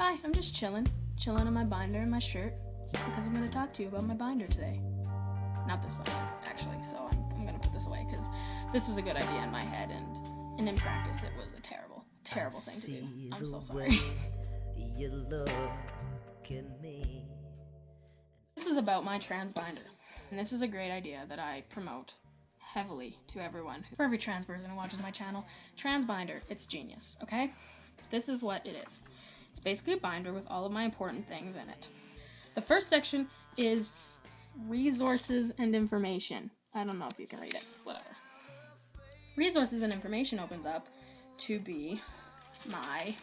Hi, I'm just chilling in my binder and my shirt because I'm going to talk to you about my binder today. Not this binder, actually, so I'm going to put this away because this was a good idea in my head, and in practice it was a terrible thing to do. I'm so sorry. This is about my trans binder, and this is a great idea that I promote heavily to everyone. For every trans person who watches my channel, trans binder, it's genius, okay? This is what it is. It's basically a binder with all of my important things in it. The first section is resources and information. I don't know if you can read it, whatever. Resources and information opens up to be my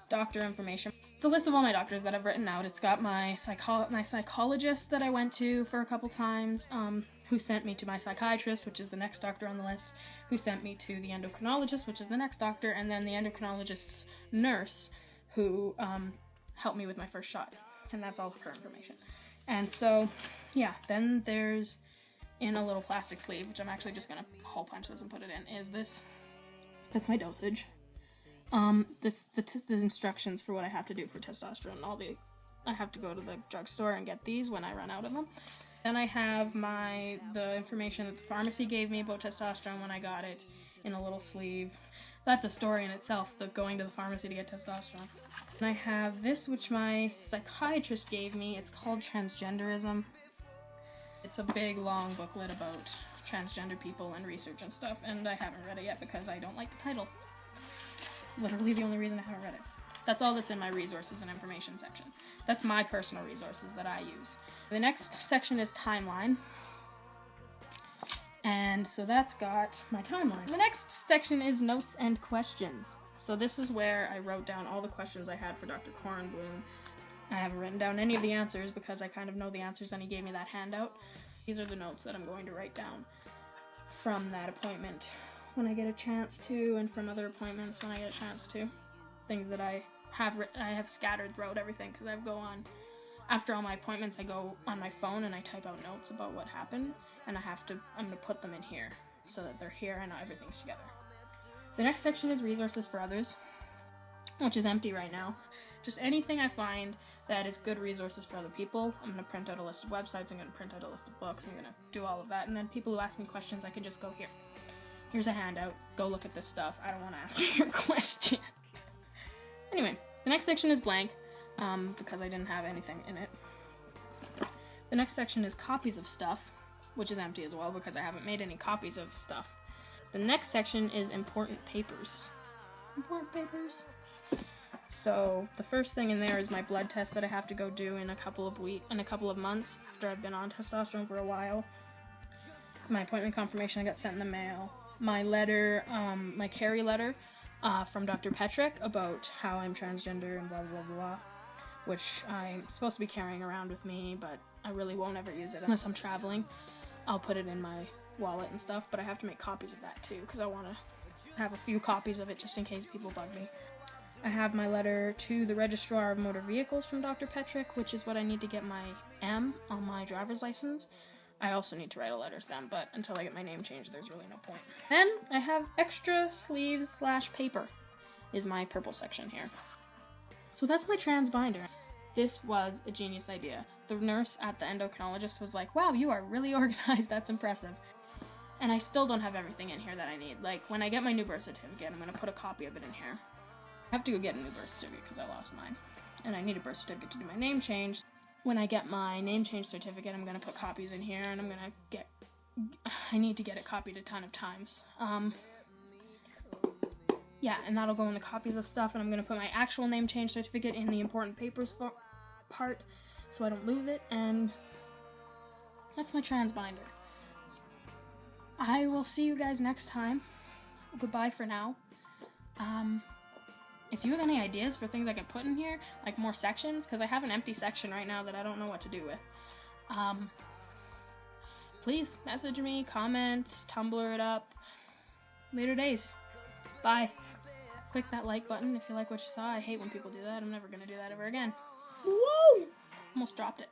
doctor information. It's a list of all my doctors that I've written out. It's got my psychologist that I went to for a couple times, who sent me to my psychiatrist, which is the next doctor on the list, who sent me to the endocrinologist, which is the next doctor, and then the endocrinologist's nurse, who helped me with my first shot. And that's all of her information. And so, yeah, then there's, in a little plastic sleeve, which I'm actually just gonna hole punch this and put it in, is this. That's my dosage. The instructions for what I have to do for testosterone. I have to go to the drugstore and get these when I run out of them. Then I have the information that the pharmacy gave me about testosterone when I got it in a little sleeve. That's a story in itself, the going to the pharmacy to get testosterone. And I have this, which my psychiatrist gave me. It's called Transgenderism. It's a big, long booklet about transgender people and research and stuff, and I haven't read it yet because I don't like the title. Literally the only reason I haven't read it. That's all that's in my resources and information section. That's my personal resources that I use. The next section is timeline. And so that's got my timeline. The next section is notes and questions. So this is where I wrote down all the questions I had for Dr. Kornblum. I haven't written down any of the answers because I kind of know the answers and he gave me that handout. These are the notes that I'm going to write down from that appointment when I get a chance to, and from other appointments when I get a chance to. Things that I have scattered throughout everything, because after all my appointments, I go on my phone and I type out notes about what happened, and I'm gonna put them in here so that they're here and everything's together. The next section is resources for others, which is empty right now. Just anything I find that is good resources for other people. I'm gonna print out a list of websites, I'm gonna print out a list of books, I'm gonna do all of that, and then people who ask me questions, I can just go here. Here's a handout, go look at this stuff. I don't want to answer your question. Anyway, the next section is blank, because I didn't have anything in it. The next section is copies of stuff, which is empty as well, because I haven't made any copies of stuff. The next section is important papers. Important papers? So, the first thing in there is my blood test that I have to go do in a couple of months, after I've been on testosterone for a while. My appointment confirmation I got sent in the mail. My letter, my carry letter from Dr. Petrick about how I'm transgender and blah, blah, blah, which I'm supposed to be carrying around with me, but I really won't ever use it unless I'm traveling. I'll put it in my wallet and stuff, but I have to make copies of that too, because I want to have a few copies of it just in case people bug me. I have my letter to the Registrar of Motor Vehicles from Dr. Petrick, which is what I need to get my M on my driver's license. I also need to write a letter to them, but until I get my name changed, there's really no point. Then I have extra sleeves / paper is my purple section here. So that's my trans binder. This was a genius idea. The nurse at the endocrinologist was like, wow, you are really organized, that's impressive. And I still don't have everything in here that I need. Like, when I get my new birth certificate, I'm gonna put a copy of it in here. I have to go get a new birth certificate because I lost mine. And I need a birth certificate to do my name change. When I get my name change certificate, I'm going to put copies in here, and I need to get it copied a ton of times. Yeah, and that'll go in the copies of stuff, and I'm going to put my actual name change certificate in the important papers part, so I don't lose it, and that's my trans binder. I will see you guys next time. Goodbye for now. If you have any ideas for things I could put in here, like more sections, because I have an empty section right now that I don't know what to do with, please message me, comment, Tumblr it up. Later days. Bye. Click that like button if you like what you saw. I hate when people do that. I'm never going to do that ever again. Whoa! Almost dropped it.